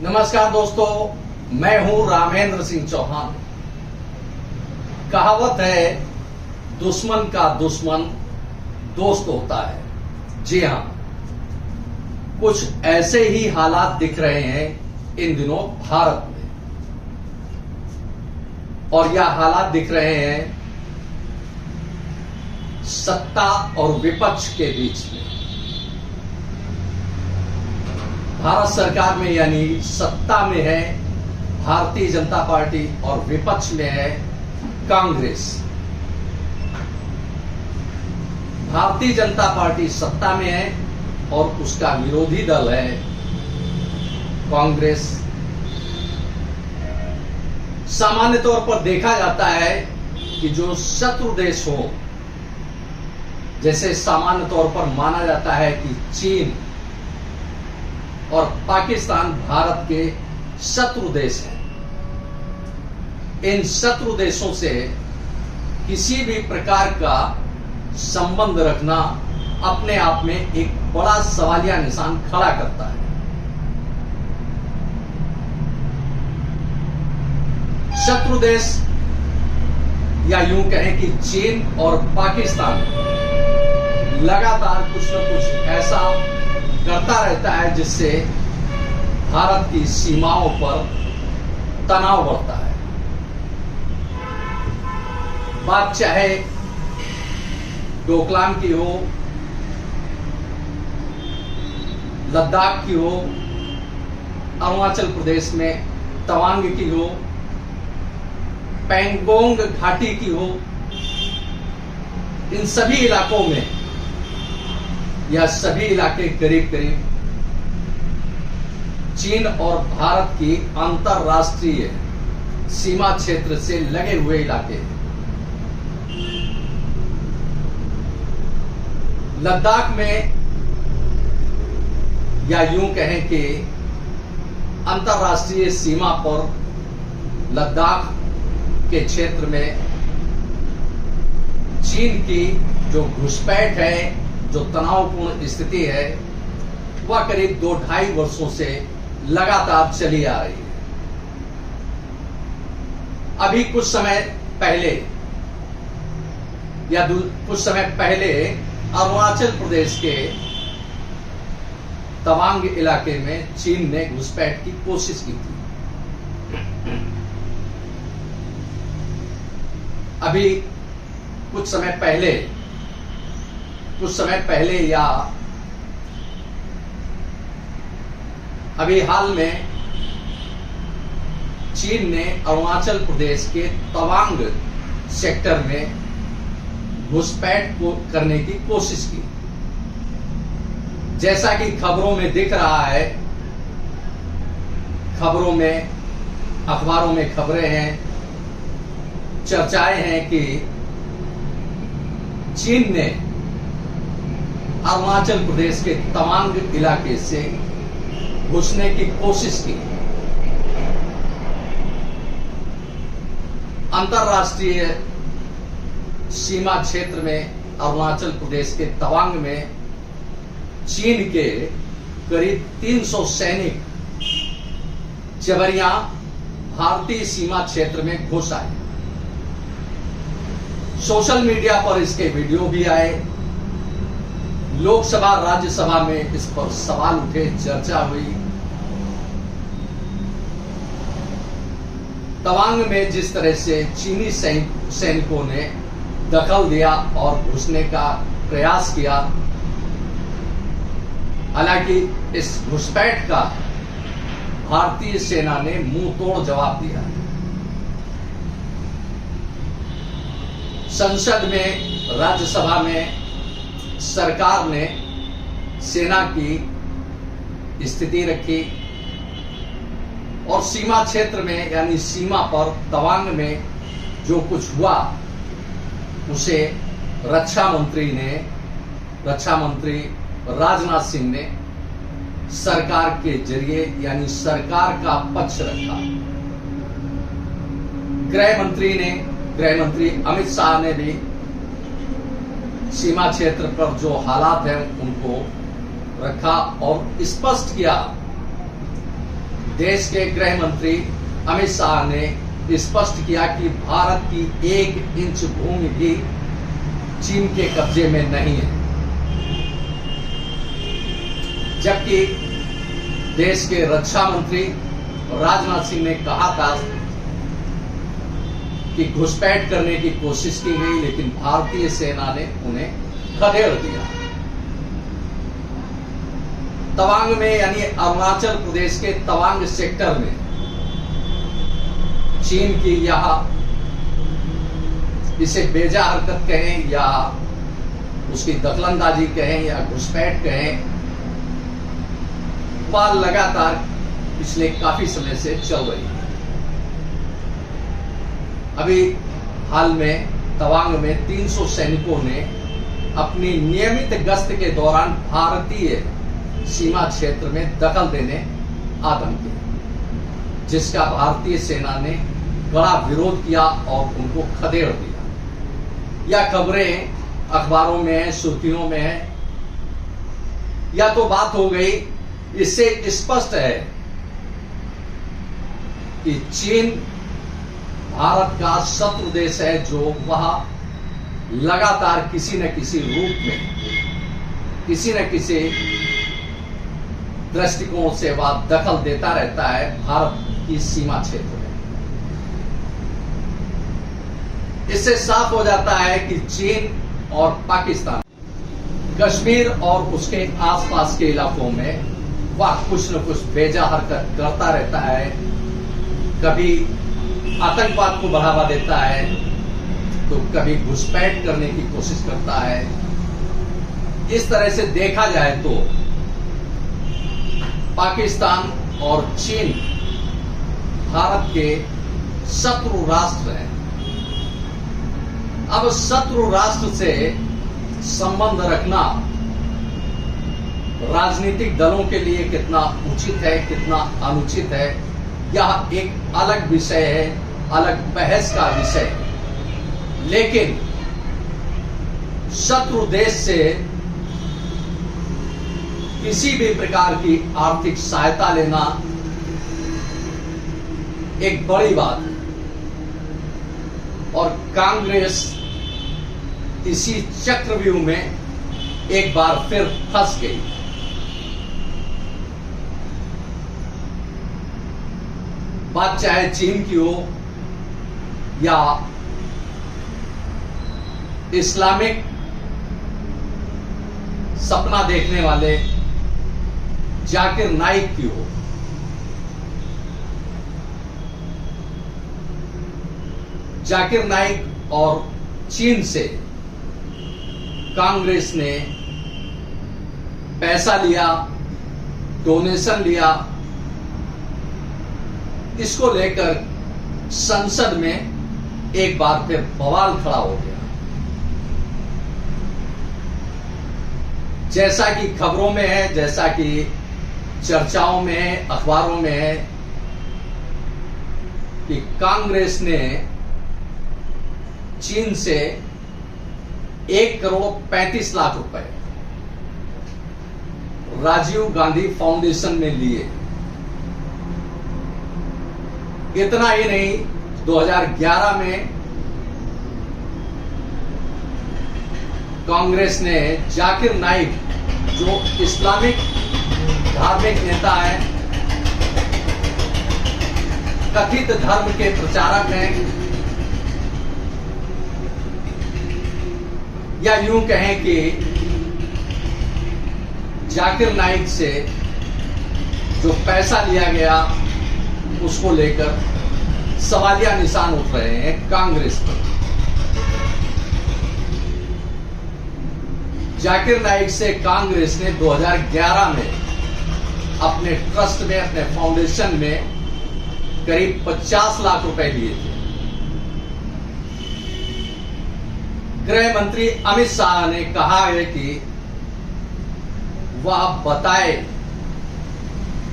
नमस्कार दोस्तों, मैं हूं रामेंद्र सिंह चौहान। कहावत है, दुश्मन का दुश्मन दोस्त होता है। जी हां, कुछ ऐसे ही हालात दिख रहे हैं इन दिनों भारत में, और यह हालात दिख रहे हैं सत्ता और विपक्ष के बीच में। भारत सरकार में यानी सत्ता में है भारतीय जनता पार्टी और विपक्ष में है कांग्रेस। भारतीय जनता पार्टी सत्ता में है और उसका विरोधी दल है कांग्रेस। सामान्य तौर पर देखा जाता है कि जो शत्रु देश हो, जैसे सामान्य तौर पर माना जाता है कि चीन और पाकिस्तान भारत के शत्रु देश हैं। इन शत्रु देशों से किसी भी प्रकार का संबंध रखना अपने आप में एक बड़ा सवालिया निशान खड़ा करता है। शत्रु देश या यूं कहें कि चीन और पाकिस्तान लगातार कुछ न कुछ ऐसा करता रहता है जिससे भारत की सीमाओं पर तनाव बढ़ता है। बात चाहे डोकलाम की हो, लद्दाख की हो, अरुणाचल प्रदेश में तवांग की हो, पैंगोंग घाटी की हो, इन सभी इलाकों में यह सभी इलाके करीब करीब चीन और भारत की अंतरराष्ट्रीय सीमा क्षेत्र से लगे हुए इलाके हैं। लद्दाख में या यूं कहें कि अंतरराष्ट्रीय सीमा पर लद्दाख के क्षेत्र में चीन की जो घुसपैठ है, जो तनावपूर्ण स्थिति है, वह करीब 2-2.5 वर्षों से लगातार चली आ रही है। अभी कुछ समय पहले या कुछ समय पहले अरुणाचल प्रदेश के तवांग इलाके में चीन ने घुसपैठ की कोशिश की थी। अभी कुछ समय पहले या अभी हाल में चीन ने अरुणाचल प्रदेश के तवांग सेक्टर में घुसपैठ को करने की कोशिश की। जैसा कि खबरों में दिख रहा है, खबरों में, अखबारों में खबरें हैं, चर्चाएं हैं कि चीन ने अरुणाचल प्रदेश के तवांग इलाके से घुसने की कोशिश की। अंतरराष्ट्रीय सीमा क्षेत्र में अरुणाचल प्रदेश के तवांग में चीन के करीब 300 सैनिक जबरिया भारतीय सीमा क्षेत्र में घुस आए। सोशल मीडिया पर इसके वीडियो भी आए, लोकसभा राज्यसभा में इस पर सवाल उठे, चर्चा हुई। तवांग में जिस तरह से चीनी सैनिकों ने दखल दिया और घुसने का प्रयास किया, हालांकि इस घुसपैठ का भारतीय सेना ने मुंह तोड़ जवाब दिया। संसद में, राज्यसभा में सरकार ने सेना की स्थिति रखी और सीमा क्षेत्र में यानी सीमा पर तवांग में जो कुछ हुआ उसे रक्षा मंत्री राजनाथ सिंह ने सरकार के जरिए यानी सरकार का पक्ष रखा। गृह मंत्री अमित शाह ने भी सीमा क्षेत्र पर जो हालात हैं उनको रखा और स्पष्ट किया, देश के गृह मंत्री अमित शाह ने स्पष्ट किया कि भारत की 1 इंच भूमि भी चीन के कब्जे में नहीं है, जबकि देश के रक्षा मंत्री राजनाथ सिंह ने कहा था कि घुसपैठ करने की कोशिश की गई, लेकिन भारतीय सेना ने उन्हें खदेड़ दिया। तवांग में यानी अरुणाचल प्रदेश के तवांग सेक्टर में चीन की यह इसे बेजा हरकत कहें या उसकी दखलंदाजी कहें या घुसपैठ कहें, वह लगातार पिछले काफी समय से चल रही है। अभी हाल में तवांग में 300 सैनिकों ने अपनी नियमित गश्त के दौरान भारतीय सीमा क्षेत्र में दखल देने आदम किया, जिसका भारतीय सेना ने कड़ा विरोध किया और उनको खदेड़ दिया। यह खबरें अखबारों में है, सुर्खियों में है। यह तो बात हो गई, इससे स्पष्ट है कि चीन भारत का शत्रु देश है, जो वह लगातार किसी न किसी रूप में, किसी न किसी दृष्टिकोण से वह दखल देता रहता है भारत की सीमा क्षेत्र में। इससे साफ हो जाता है कि चीन और पाकिस्तान कश्मीर और उसके आसपास के इलाकों में वह कुछ न कुछ बेजा हरकत करता रहता है। कभी आतंकवाद को बढ़ावा देता है तो कभी घुसपैठ करने की कोशिश करता है। इस तरह से देखा जाए तो पाकिस्तान और चीन भारत के शत्रु राष्ट्र हैं। अब शत्रु राष्ट्र से संबंध रखना राजनीतिक दलों के लिए कितना उचित है, कितना अनुचित है, यह एक अलग विषय है, अलग बहस का विषय है। लेकिन शत्रु देश से किसी भी प्रकार की आर्थिक सहायता लेना एक बड़ी बात है, और कांग्रेस इसी चक्रव्यूह में एक बार फिर फंस गई। बात चाहे चीन की हो या इस्लामिक सपना देखने वाले जाकिर नाइक की हो। जाकिर नाइक और चीन से कांग्रेस ने पैसा लिया, डोनेशन लिया। इसको लेकर संसद में एक बार फिर बवाल खड़ा हो गया। जैसा कि खबरों में है, जैसा कि चर्चाओं में है, अखबारों में है कि कांग्रेस ने चीन से 1,35,00,000 रुपए राजीव गांधी फाउंडेशन में लिए। इतना ही नहीं, 2011 में कांग्रेस ने जाकिर नाइक, जो इस्लामिक धार्मिक नेता है, कथित धर्म के प्रचारक हैं, या यूं कहें कि जाकिर नाइक से जो पैसा लिया गया उसको लेकर सवालिया निशान उठ रहे हैं कांग्रेस पर। जाकिर नाइक से कांग्रेस ने 2011 में अपने ट्रस्ट में, अपने फाउंडेशन में करीब 50 लाख रुपए लिए थे। गृह मंत्री अमित शाह ने कहा है कि वह बताए,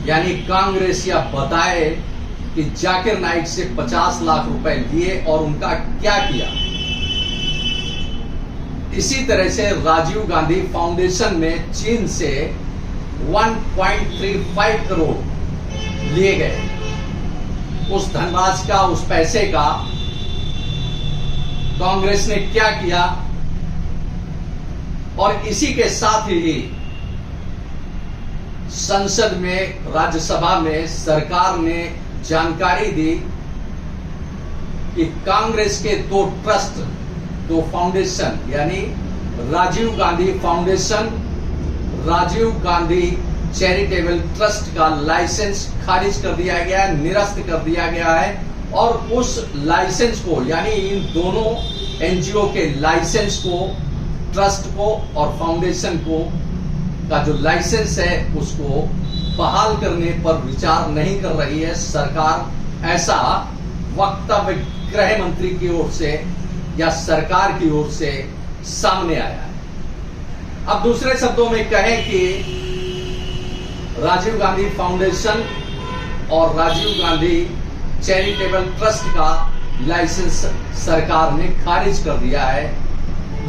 यानी कांग्रेस या बताए कि जाकिर नाइक से 50 लाख रुपए लिए और उनका क्या किया। इसी तरह से राजीव गांधी फाउंडेशन में चीन से 1.35 करोड़ लिए गए, उस धनराशि का, उस पैसे का कांग्रेस ने क्या किया, और इसी के साथ ही संसद में, राज्यसभा में सरकार ने जानकारी दी कि कांग्रेस के दो ट्रस्ट, दो फाउंडेशन, यानी Rajiv Gandhi foundation, Rajiv Gandhi charitable trust का लाइसेंस खारिज कर दिया गया है, निरस्त कर दिया गया है। और उस लाइसेंस को, यानी इन दोनों एनजीओ के लाइसेंस को, ट्रस्ट को और फाउंडेशन को का जो लाइसेंस है उसको बहाल करने पर विचार नहीं कर रही है सरकार। ऐसा वक्तव्य गृह मंत्री की ओर से या सरकार की ओर से सामने आया है। अब दूसरे शब्दों में कहें कि राजीव गांधी फाउंडेशन और राजीव गांधी चैरिटेबल ट्रस्ट का लाइसेंस सरकार ने खारिज कर दिया है,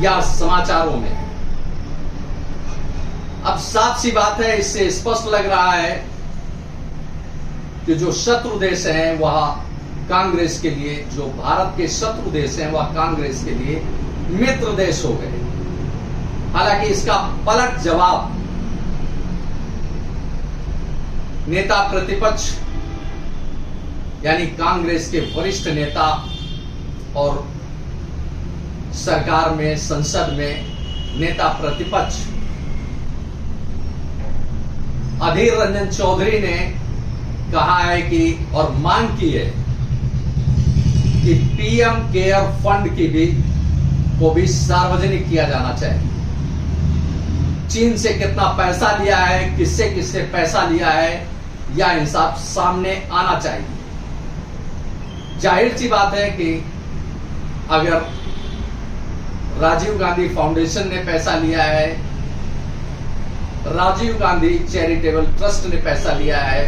या समाचारों में। अब साफ सी बात है, इससे स्पष्ट लग रहा है कि जो शत्रु देश हैं वह कांग्रेस के लिए, जो भारत के शत्रु देश हैं वह कांग्रेस के लिए मित्र देश हो गए। हालांकि इसका पलट जवाब नेता प्रतिपक्ष यानी कांग्रेस के वरिष्ठ नेता और सरकार में, संसद में नेता प्रतिपक्ष अधीर रंजन चौधरी ने कहा है कि, और मांग की है कि पीएम केयर फंड को भी सार्वजनिक किया जाना चाहिए। चीन से कितना पैसा लिया है, किससे किससे पैसा लिया है, यह हिसाब सामने आना चाहिए। जाहिर सी बात है कि अगर राजीव गांधी फाउंडेशन ने पैसा लिया है, राजीव गांधी चैरिटेबल ट्रस्ट ने पैसा लिया है,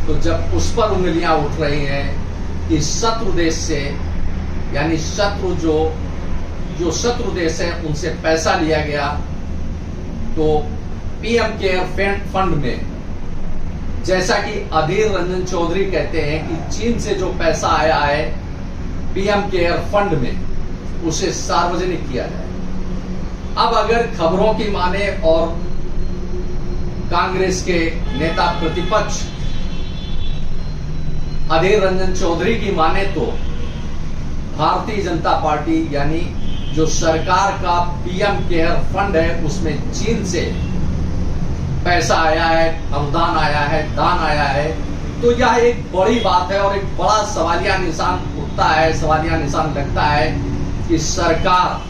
तो जब उस पर उंगलियां उठ रही हैं कि शत्रु देश से, यानी शत्रु जो शत्रु देश है उनसे पैसा लिया गया, तो पीएम केयर फंड में, जैसा कि अधीर रंजन चौधरी कहते हैं कि चीन से जो पैसा आया है पीएम केयर फंड में, उसे सार्वजनिक किया जाए। अब अगर खबरों की माने और कांग्रेस के नेता प्रतिपक्ष अधीर रंजन चौधरी की माने, तो भारतीय जनता पार्टी यानी जो सरकार का पीएम केयर फंड है उसमें चीन से पैसा आया है, अनुदान आया है, दान आया है, तो यह एक बड़ी बात है और एक बड़ा सवालिया निशान उठता है, सवालिया निशान लगता है कि सरकार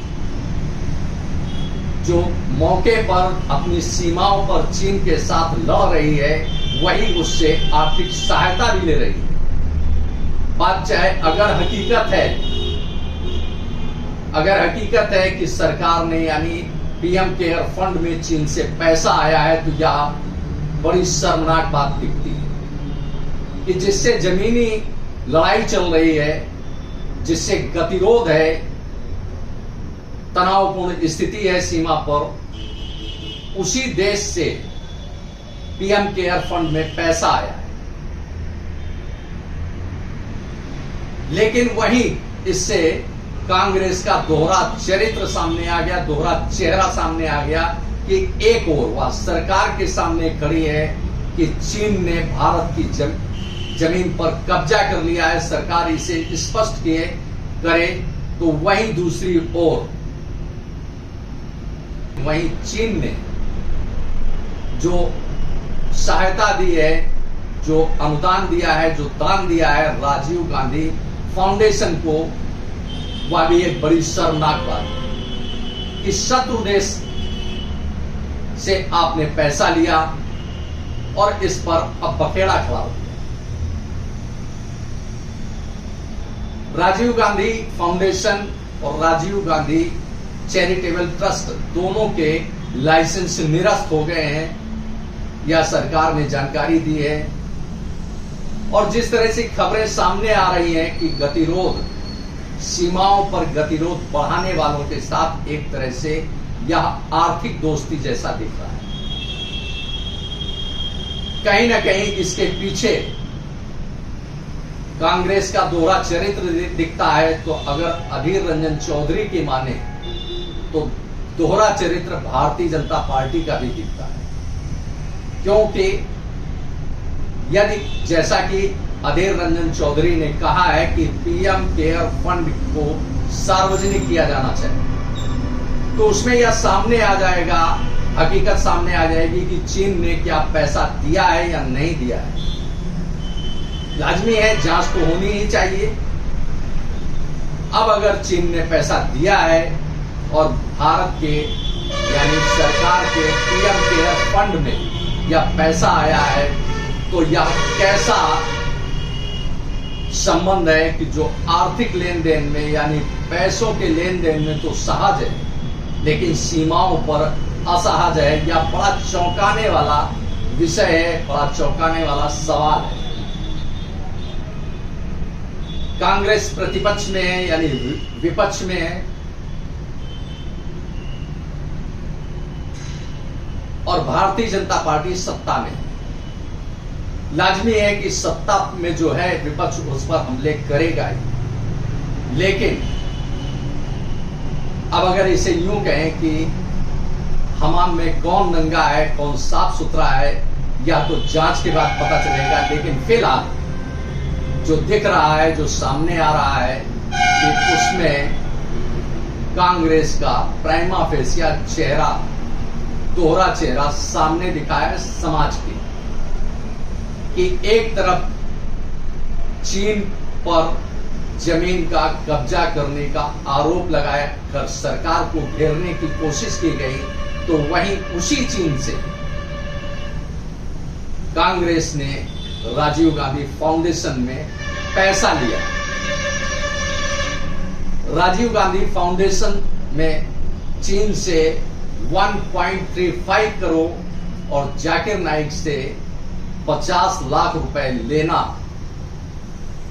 जो मौके पर अपनी सीमाओं पर चीन के साथ लड़ रही है, वही उससे आर्थिक सहायता भी ले रही है। बात चाहे अगर हकीकत है कि सरकार ने, यानी पीएम केयर फंड में चीन से पैसा आया है, तो यह बड़ी शर्मनाक बात दिखती है कि जिससे जमीनी लड़ाई चल रही है, जिससे गतिरोध है, तनावपूर्ण स्थिति है सीमा पर, उसी देश से पीएम केयर फंड में पैसा आया है। लेकिन वहीं इससे कांग्रेस का दोहरा चरित्र सामने आ गया, दोहरा चेहरा सामने आ गया कि एक ओर वह सरकार के सामने खड़ी है कि चीन ने भारत की जमीन पर कब्जा कर लिया है, सरकार इसे स्पष्ट करे, तो वहीं दूसरी ओर वहीं चीन ने जो सहायता दी है, जो अनुदान दिया है, जो दान दिया है राजीव गांधी फाउंडेशन को, वह भी एक बड़ी शर्मनाक बात है कि शत्रु देश से आपने पैसा लिया और इस पर अब बखेड़ा खड़ा हो गया। राजीव गांधी फाउंडेशन और राजीव गांधी चैरिटेबल ट्रस्ट दोनों के लाइसेंस निरस्त हो गए हैं, यह सरकार ने जानकारी दी है। और जिस तरह से खबरें सामने आ रही हैं कि गतिरोध, सीमाओं पर गतिरोध बढ़ाने वालों के साथ एक तरह से यह आर्थिक दोस्ती जैसा दिख रहा है। कहीं ना कहीं इसके पीछे कांग्रेस का दोहरा चरित्र दिखता है। तो अगर अधीर रंजन चौधरी की माने तो दोहरा चरित्र भारतीय जनता पार्टी का भी दिखता है, क्योंकि यदि जैसा कि अधीर रंजन चौधरी ने कहा है कि पीएम केयर फंड को सार्वजनिक किया जाना चाहिए, तो उसमें यह सामने आ जाएगा, हकीकत सामने आ जाएगी कि चीन ने क्या पैसा दिया है या नहीं दिया है। लाजमी है, जांच तो होनी ही चाहिए। अब अगर चीन ने पैसा दिया है और भारत के यानी सरकार के पीएम केयर फंड में यह पैसा आया है, तो यह कैसा संबंध है कि जो आर्थिक लेन देन में यानी पैसों के लेन देन में तो सहज है, लेकिन सीमाओं पर असहज है। यह बड़ा चौंकाने वाला विषय है, बड़ा चौंकाने वाला सवाल है। कांग्रेस प्रतिपक्ष में है यानी विपक्ष में है, और भारतीय जनता पार्टी सत्ता में है। लाजमी है कि सत्ता में जो है विपक्ष उस पर हमले करेगा ही, लेकिन अब अगर इसे यूं कहें कि हमाम में कौन नंगा है कौन साफ सुथरा है, या तो जांच के बाद पता चलेगा। लेकिन फिलहाल जो दिख रहा है, जो सामने आ रहा है कि उसमें कांग्रेस का प्राइमा फेसिया चेहरा, दोहरा चेहरा सामने दिखा है समाज की, कि एक तरफ चीन पर जमीन का कब्जा करने का आरोप लगाया कर सरकार को घेरने की कोशिश की गई, तो वहीं उसी चीन से कांग्रेस ने राजीव गांधी फाउंडेशन में पैसा लिया। राजीव गांधी फाउंडेशन में चीन से 1.35 करोड़ और जाकिर नाइक से 50 लाख रुपए लेना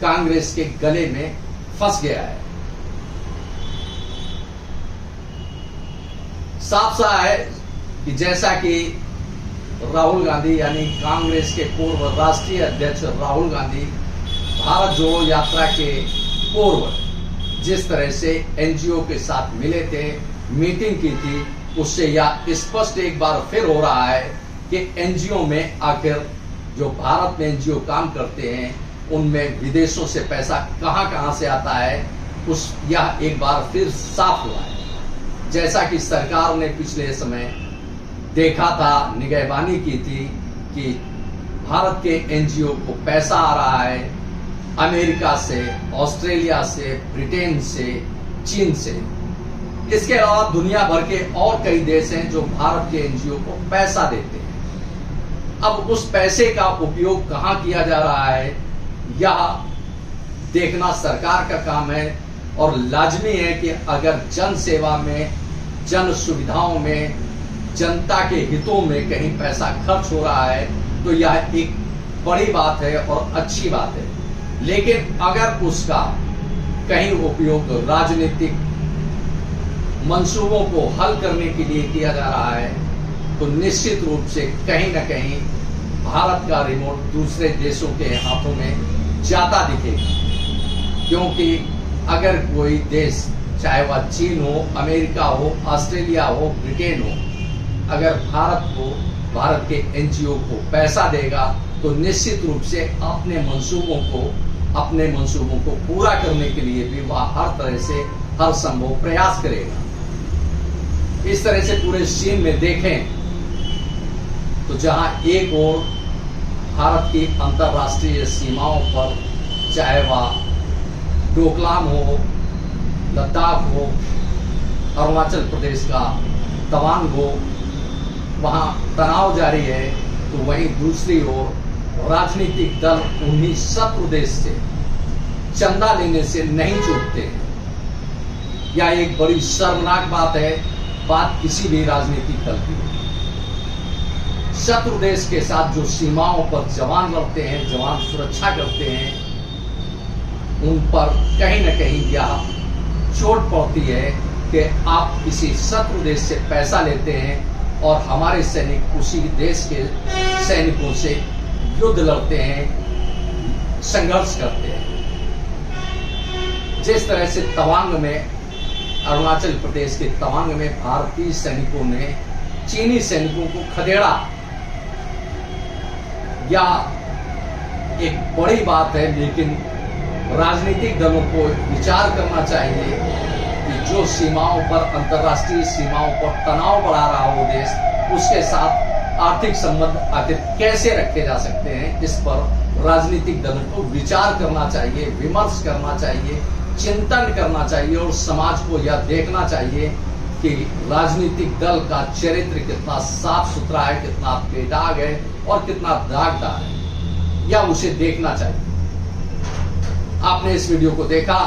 कांग्रेस के गले में फंस गया है। साफ सा है कि जैसा कि राहुल गांधी यानी कांग्रेस के पूर्व राष्ट्रीय अध्यक्ष राहुल गांधी भारत जोड़ो यात्रा के पूर्व जिस तरह से एनजीओ के साथ मिले थे, मीटिंग की थी, उससे यह स्पष्ट एक बार फिर हो रहा है कि एनजीओ में आखिर जो भारत में एनजीओ काम करते हैं उनमें विदेशों से पैसा कहां से आता है, उस यह एक बार फिर साफ हुआ है। जैसा कि सरकार ने पिछले समय देखा था, निगहबानी की थी कि भारत के एनजीओ को पैसा आ रहा है अमेरिका से, ऑस्ट्रेलिया से, ब्रिटेन से, चीन से। इसके अलावा दुनिया भर के और कई देश हैं जो भारत के एनजीओ को पैसा देते हैं। अब उस पैसे का उपयोग कहां किया जा रहा है यह देखना सरकार का काम है, और लाजमी है कि अगर जन सेवा में, जन सुविधाओं में, जनता के हितों में कहीं पैसा खर्च हो रहा है तो यह एक बड़ी बात है और अच्छी बात है। लेकिन अगर उसका कहीं उपयोग राजनीतिक मंसूबों को हल करने के लिए किया जा रहा है तो निश्चित रूप से कहीं ना कहीं भारत का रिमोट दूसरे देशों के हाथों में जाता दिखेगा। क्योंकि अगर कोई देश, चाहे वह चीन हो, अमेरिका हो, ऑस्ट्रेलिया हो, ब्रिटेन हो, अगर भारत के एनजीओ को पैसा देगा तो निश्चित रूप से अपने मंसूबों को पूरा करने के लिए भी वह हर तरह से हर संभव प्रयास करेगा। इस तरह से पूरे चीन में देखें तो जहां एक ओर भारत की अंतर्राष्ट्रीय सीमाओं पर, चाहे वह डोकलाम हो, लद्दाख हो, अरुणाचल प्रदेश का तवांग हो, वहां तनाव जारी है, तो वहीं दूसरी ओर राजनीतिक दल उन्हीं शत्रु देश से चंदा लेने से नहीं चूकते। यह एक बड़ी शर्मनाक बात है, बात किसी भी राजनीतिक दल की। शत्रु देश के साथ जो सीमाओं पर जवान लड़ते हैं, जवान सुरक्षा करते हैं, उन पर कहीं न कहीं यह चोट पड़ती है कि आप किसी शत्रु देश से पैसा लेते हैं और हमारे सैनिक उसी देश के सैनिकों से युद्ध लड़ते हैं, संघर्ष करते हैं। जिस तरह से तवांग में, अरुणाचल प्रदेश के तवांग में भारतीय सैनिकों ने चीनी सैनिकों को खदेड़ा, या एक बड़ी बात है, लेकिन राजनीतिक दलों को विचार करना चाहिए कि जो सीमाओं पर, अंतर्राष्ट्रीय सीमाओं पर तनाव बढ़ा रहा हो देश, उसके साथ आर्थिक संबंध आखिर कैसे रखे जा सकते हैं। इस पर राजनीतिक दलों को विचार करना चाहिए, विमर्श करना चाहिए, चिंतन करना चाहिए, और समाज को यह देखना चाहिए कि राजनीतिक दल का चरित्र कितना साफ सुथरा है, कितना बेदाग है और कितना दागदार है, या उसे देखना चाहिए। आपने इस वीडियो को देखा,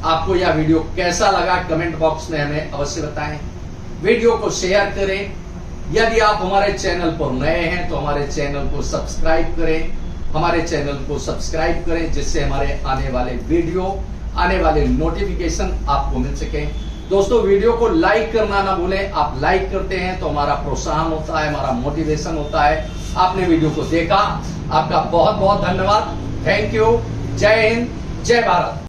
आपको यह वीडियो कैसा लगा कमेंट बॉक्स में हमें अवश्य बताएं। वीडियो को शेयर करें। यदि आप हमारे चैनल पर नए हैं तो हमारे चैनल को सब्सक्राइब करें, हमारे चैनल को सब्सक्राइब करें, जिससे हमारे आने वाले वीडियो, आने वाले नोटिफिकेशन आपको मिल सके। दोस्तों, वीडियो को लाइक करना ना भूलें। आप लाइक करते हैं तो हमारा प्रोत्साहन होता है, हमारा मोटिवेशन होता है। आपने वीडियो को देखा, आपका बहुत बहुत धन्यवाद। Thank you. जय हिंद, जय भारत।